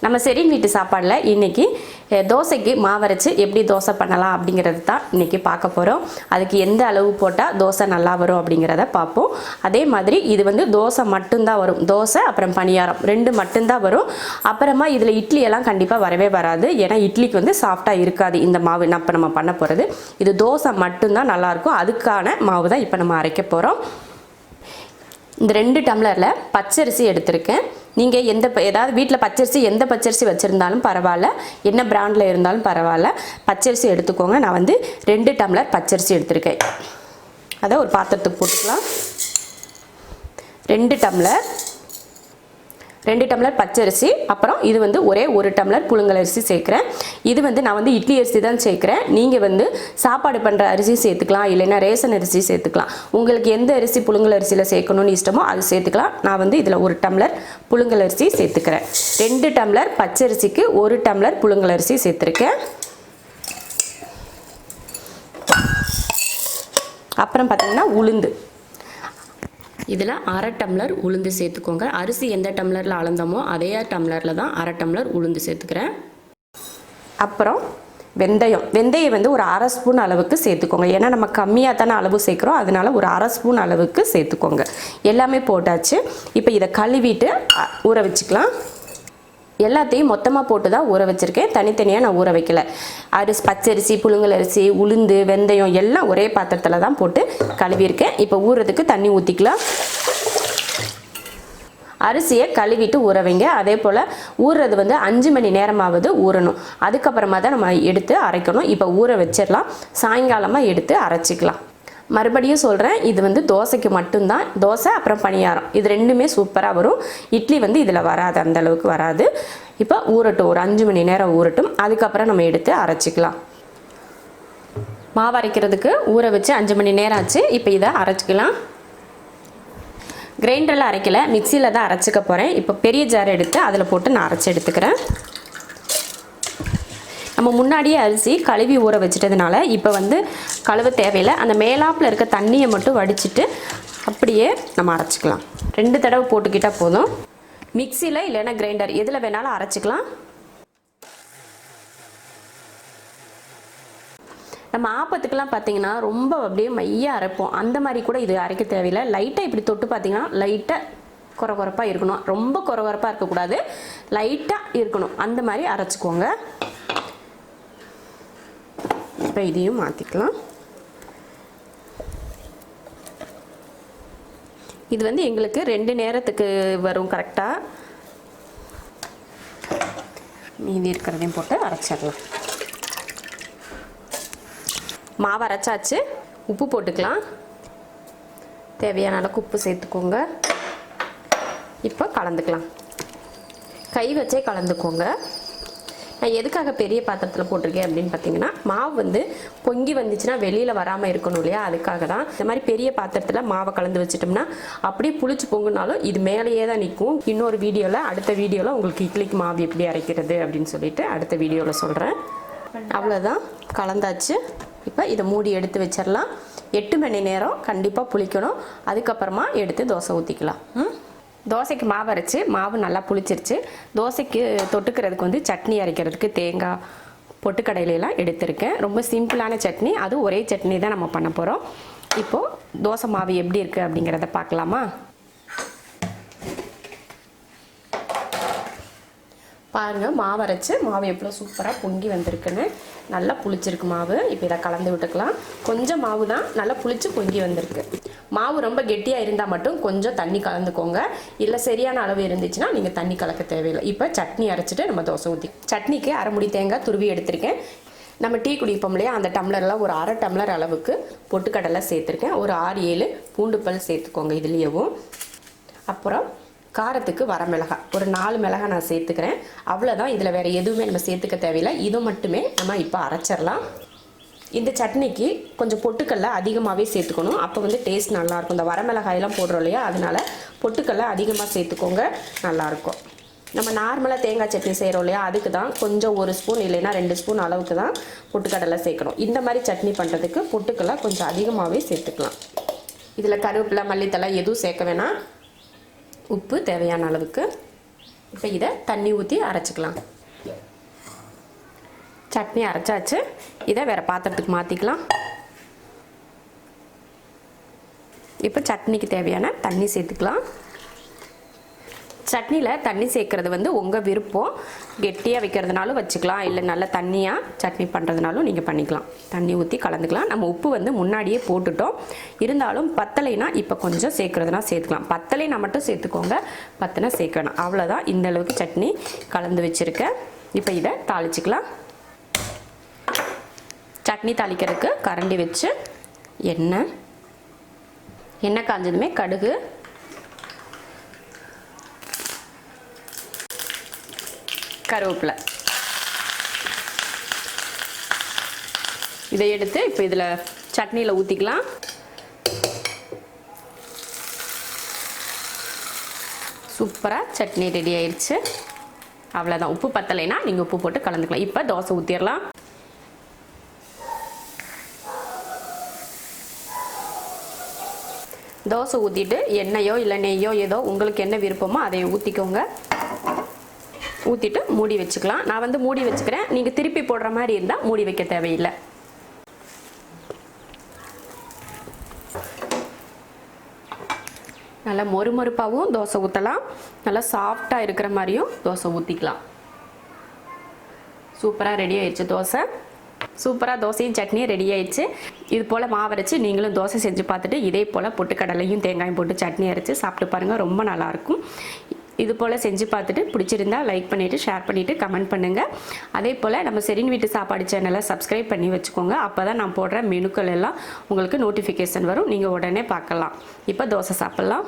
நம்ம செரின் வீட்டு சாப்பாடில் இன்றைக்கி தோசைக்கு மாவரைச்சி எப்படி தோசை பண்ணலாம் அப்படிங்கிறது தான் இன்றைக்கி பார்க்க போகிறோம். அதுக்கு எந்த அளவு போட்டால் தோசை நல்லா வரும் அப்படிங்கிறத பார்ப்போம். அதே மாதிரி இது வந்து தோசை மட்டும்தான் வரும், தோசை அப்புறம் பணியாரம் ரெண்டு மட்டும்தான் வரும். அப்புறமா இதில் இட்லி எல்லாம் கண்டிப்பாக வரவே வராது, ஏன்னா இட்லிக்கு வந்து சாஃப்டாக இருக்காது இந்த மாவு. இப்போ நம்ம பண்ண போகிறது இது தோசை மட்டும்தான் நல்லாயிருக்கும். அதுக்கான மாவு தான் இப்போ நம்ம அரைக்க போகிறோம். இந்த 2 டம்ளரில் பச்சரிசி எடுத்திருக்கேன். நீங்கள் ஏதாவது வீட்டில் பச்சரிசி எந்த பச்சரிசி வச்சுருந்தாலும் பரவாயில்ல, என்ன பிராண்டில் இருந்தாலும் பரவாயில்ல, பச்சரிசி எடுத்துக்கோங்க. நான் வந்து 2 டம்ளர் பச்சரிசி எடுத்திருக்கேன். அதை ஒரு பாத்திரத்துக்கு போட்டுக்கலாம். 2 டம்ளர் பச்சரிசி, அப்புறம் இது வந்து ஒரே 1 டம்ளர் புழுங்கலரிசி சேர்க்குறேன். இது வந்து நான் வந்து இட்லி அரிசி தான் சேர்க்குறேன். நீங்கள் வந்து சாப்பாடு பண்ணுற அரிசி சேர்த்துக்கலாம், இல்லைன்னா ரேஷன் அரிசி சேர்த்துக்கலாம். உங்களுக்கு எந்த அரிசி புழுங்கலரிசியில் சேர்க்கணும்னு இஷ்டமோ அது சேர்த்துக்கலாம். நான் வந்து இதில் 1 டம்ளர் புழுங்கலரிசி சேர்த்துக்கிறேன். 2 டம்ளர் பச்சரிசிக்கு 1 டம்ளர் புழுங்கலரிசி சேர்த்துருக்கேன். அப்புறம் பார்த்திங்கன்னா உளுந்து, இதில் 1/2 டம்ளர் உளுந்து சேர்த்துக்கோங்க. அரிசி எந்த டம்ளரில் அளந்தோமோ அதே டம்ளரில் தான் 1/2 டம்ளர் உளுந்து சேர்த்துக்கிறேன். அப்புறம் வெந்தயம் வந்து ஒரு 1/2 ஸ்பூன் அளவுக்கு சேர்த்துக்கோங்க. ஏன்னா நம்ம கம்மியாக தானே அளவு சேர்க்குறோம், அதனால ஒரு 1/2 ஸ்பூன் அளவுக்கு சேர்த்துக்கோங்க. எல்லாமே போட்டாச்சு. இப்போ இதை கழுவிட்டு ஊற வச்சுக்கலாம். எல்லாத்தையும் மொத்தமாக போட்டு தான் ஊற வச்சுருக்கேன், தனித்தனியாக நான் ஊற வைக்கல. பச்சரிசி, புழுங்கலரிசி, உளுந்து, வெந்தயம் எல்லாம் ஒரே பாத்திரத்தில் தான் போட்டு கழுவியிருக்கேன். இப்போ ஊறுறதுக்கு தண்ணி ஊற்றிக்கலாம். அரிசியை கழுவிட்டு ஊற வைங்க. அதே போல் ஊறுறது வந்து 5 மணி நேரமாவது ஊறணும். அதுக்கப்புறமா தான் நம்ம எடுத்து அரைக்கணும். இப்போ ஊற வச்சிடலாம், சாயங்காலமாக எடுத்து அரைச்சிக்கலாம். மறுபடியும் சொல்கிறேன், இது வந்து தோசைக்கு மட்டும்தான். தோசை அப்புறம் பணியாரம் இது ரெண்டுமே சூப்பராக வரும். இட்லி வந்து இதில் வராது, அந்த அளவுக்கு வராது. இப்போ ஊறட்டும், ஒரு 5 மணி நேரம் ஊறட்டும். அதுக்கப்புறம் நம்ம எடுத்து அரைச்சிக்கலாம். மாவு அரைக்கிறதுக்கு ஊற வச்சு 5 மணி நேரம் ஆச்சு. இப்போ இதை அரைச்சிக்கலாம். கிரைண்டரில் அரைக்கலை, மிக்சியில் தான் அரைச்சிக்க போகிறேன். இப்போ பெரிய ஜார் எடுத்து அதில் போட்டு நான் அரைச்சி எடுத்துக்கிறேன். நம்ம முன்னாடியே அரிசி கழுவி ஊற வச்சிட்டதுனால இப்போ வந்து கழுவ தேவையில்லை. அந்த மேலாப்பில் இருக்க தண்ணியை மட்டும் வடிச்சிட்டு அப்படியே நம்ம அரைச்சிக்கலாம். 2 தடவை போட்டுக்கிட்டால் போதும். மிக்சியில் இல்லைன்னா கிரைண்டர் எதில் வேணாலும் அரைச்சிக்கலாம். நம்ம ஆப்பத்துக்கெல்லாம் பார்த்தீங்கன்னா ரொம்ப அப்படியே மையாக அரைப்போம், அந்த மாதிரி கூட இது அரைக்க தேவையில்லை. லைட்டாக இப்படி தொட்டு பார்த்தீங்கன்னா லைட்டாக குறகுறப்பாக இருக்கணும், ரொம்ப குறகுறப்பாக இருக்கக்கூடாது, லைட்டாக இருக்கணும், அந்த மாதிரி அரைச்சிக்கோங்க. இப்போ இதையும் மாற்றிக்கலாம். இது வந்து எங்களுக்கு 2 நேரத்துக்கு வரும் கரெக்டாக. மீதி இருக்கிறதையும் போட்டு அரைச்சிடலாம். மாவு அரைச்சாச்சு. உப்பு போட்டுக்கலாம். தேவையான அளவுக்கு உப்பு சேர்த்துக்கோங்க. இப்போ கலந்துக்கலாம். கை வச்சே கலந்துக்கோங்க. நான் எதுக்காக பெரிய பாத்திரத்தில் போட்டிருக்கேன் அப்படின்னு பார்த்தீங்கன்னா, மாவு வந்து பொங்கி வந்துச்சுன்னா வெளியில் வராமல் இருக்கணும் இல்லையா, அதுக்காக தான். இந்த மாதிரி பெரிய பாத்திரத்தில் மாவை கலந்து வச்சிட்டோம்னா அப்படியே புளிச்சு பொங்குனாலும் இது மேலேயே தான் நிற்கும். இன்னொரு வீடியோவில், அடுத்த வீடியோவில் உங்களுக்கு இட்லிக்கு மாவு எப்படி அரைக்கிறது அப்படின்னு சொல்லிட்டு அடுத்த வீடியோவில் சொல்கிறேன். அவ்வளோதான், கலந்தாச்சு. இப்போ இதை மூடி எடுத்து வச்சிடலாம். 8 மணி நேரம் கண்டிப்பாக புளிக்கணும். அதுக்கப்புறமா எடுத்து தோசை ஊற்றிக்கலாம். தோசைக்கு மாவு அரைச்சி மாவு நல்லா புளிச்சிருச்சு. தோசைக்கு தொட்டுக்கிறதுக்கு வந்து சட்னி அரைக்கிறதுக்கு தேங்காய், பொட்டுக்கடலையெல்லாம் எடுத்திருக்கேன். ரொம்ப சிம்பிளான சட்னி, அது ஒரே சட்னி தான் நம்ம பண்ண போகிறோம். இப்போது தோசை மாவு எப்படி இருக்குது அப்படிங்கிறத பார்க்கலாமா? பாருங்கள், மாவு அரைச்சி மாவு எவ்வளோ சூப்பராக பொங்கி வந்திருக்குன்னு. நல்லா புளிச்சிருக்கு மாவு. இப்போ இதை கலந்து விட்டுக்கலாம். கொஞ்சம் மாவு தான், நல்லா புளிச்சு பொங்கி வந்திருக்கு. மாவு ரொம்ப கெட்டியாக இருந்தால் மட்டும் கொஞ்சம் தண்ணி கலந்துக்கோங்க, இல்லை சரியான அளவு இருந்துச்சுன்னா நீங்கள் தண்ணி கலக்க தேவையில்லை. இப்போ சட்னி அரைச்சிட்டு நம்ம தோசை ஊற்றி, சட்னிக்கு 1/2 முடி தேங்காய் துருவி எடுத்திருக்கேன். நம்ம டீ குடிப்போம் இல்லையா, அந்த டம்ளரில் ஒரு 1/2 டம்ளர் அளவுக்கு பொட்டுக்கடலை சேர்த்துருக்கேன். ஒரு 6-7 பூண்டு பல் சேர்த்துக்கோங்க இதுலேயவும். அப்புறம் காரத்துக்கு வரமிளகாய் ஒரு 4 மிளகாய் நான் சேர்த்துக்கிறேன். அவ்வளோதான், இதில் வேறு எதுவுமே நம்ம சேர்த்துக்க தேவையில்லை. இது மட்டுமே நம்ம இப்போ அரைச்சிடலாம். இந்த சட்னிக்கு கொஞ்சம் பொட்டுக்கல்ல அதிகமாகவே சேர்த்துக்கணும், அப்போ வந்து டேஸ்ட் நல்லாயிருக்கும். இந்த வரமிளகாயெல்லாம் போடுறோம் இல்லையா, அதனால் பொட்டுக்கல்ல அதிகமாக சேர்த்துக்கோங்க, நல்லாயிருக்கும். நம்ம நார்மலாக தேங்காய் சட்னி செய்கிறோம் இல்லையா, அதுக்கு தான் கொஞ்சம் 1 ஸ்பூன் இல்லைன்னா 2 ஸ்பூன் அளவுக்கு தான் பொட்டுக்கடலை சேர்க்கணும். இந்த மாதிரி சட்னி பண்ணுறதுக்கு பொட்டுக்கல்ல கொஞ்சம் அதிகமாகவே சேர்த்துக்கலாம். இதில் கருவேப்பிலை, மல்லித்தலை எதுவும் சேர்க்க வேணாம். உப்பு தேவையான அளவுக்கு. இப்போ இதை தண்ணி ஊற்றி அரைச்சிக்கலாம். சட்னி அரைச்சாச்சு. இதை வேறு பாத்திரத்துக்கு மாற்றிக்கலாம். இப்போ சட்னிக்கு தேவையான தண்ணி சேர்த்துக்கலாம். சட்னியில் தண்ணி சேர்க்குறது வந்து உங்கள் விருப்பம். கெட்டியாக வைக்கிறதுனாலும் வச்சுக்கலாம், இல்லை நல்ல தண்ணியாக சட்னி பண்ணுறதுனாலும் நீங்கள் பண்ணிக்கலாம். தண்ணி ஊற்றி கலந்துக்கலாம். நம்ம உப்பு வந்து முன்னாடியே போட்டுட்டோம். இருந்தாலும் பத்தலைனா இப்போ கொஞ்சம் சேர்க்குறதுனா சேர்த்துக்கலாம். பத்தலைனா மட்டும் சேர்த்துக்கோங்க, பத்தனை சேர்க்க வேணாம். அவ்வளோதான். இந்த அளவுக்கு சட்னி கலந்து வச்சுருக்கேன். இப்போ இதை தாளிச்சிக்கலாம். சட்னி தாளிக்கிறதுக்கு கரண்டி வச்சு எண்ணெய் காஞ்சதுமே கடுகு, கருவேப்பிலை இதை எடுத்து இப்போ இதில் சட்னியில் ஊற்றிக்கலாம். சூப்பராக சட்னி ரெடி ஆயிடுச்சு. அவ்வளோதான். உப்பு பத்தலைனா நீங்கள் உப்பு போட்டு கலந்துக்கலாம். இப்போ தோசை ஊற்றிடலாம். தோசை ஊற்றிட்டு எண்ணெயோ இல்லை நெய்யோ ஏதோ உங்களுக்கு என்ன விருப்பமோ அதை ஊற்றிக்கோங்க. ஊற்றிட்டு மூடி வச்சுக்கலாம். நான் வந்து மூடி வச்சுக்கிறேன். நீங்கள் திருப்பி போடுற மாதிரி இருந்தால் மூடி வைக்க தேவையில்லை. நல்லா மொறுமொறுப்பாகவும் தோசை ஊற்றலாம், நல்லா சாஃப்டாக இருக்கிற மாதிரியும் தோசை ஊற்றிக்கலாம். சூப்பராக ரெடி ஆயிடுச்சு தோசை. சூப்பராக தோசையும் சட்னியும் ரெடி ஆயிடுச்சு. இது போல் மாவரைச்சி நீங்களும் தோசை செஞ்சு பார்த்துட்டு இதே போல் பொட்டுக்கடலையும் தேங்காயும் போட்டு சட்னி அரைச்சி சாப்பிட்டு பாருங்கள். ரொம்ப நல்லாயிருக்கும். இது போல் செஞ்சு பார்த்துட்டு பிடிச்சிருந்தா லைக் பண்ணிவிட்டு ஷேர் பண்ணிவிட்டு கமெண்ட் பண்ணுங்கள். அதே போல் நம்ம செரின் வீட்டு சாப்பாடு சேனலை சப்ஸ்கிரைப் பண்ணி வச்சுக்கோங்க. அப்போ தான் நான் போடுற மெனுக்கள் எல்லாம் உங்களுக்கு நோட்டிஃபிகேஷன் வரும், நீங்கள் உடனே பார்க்கலாம். இப்போ தோசை சாப்பிட்லாம்.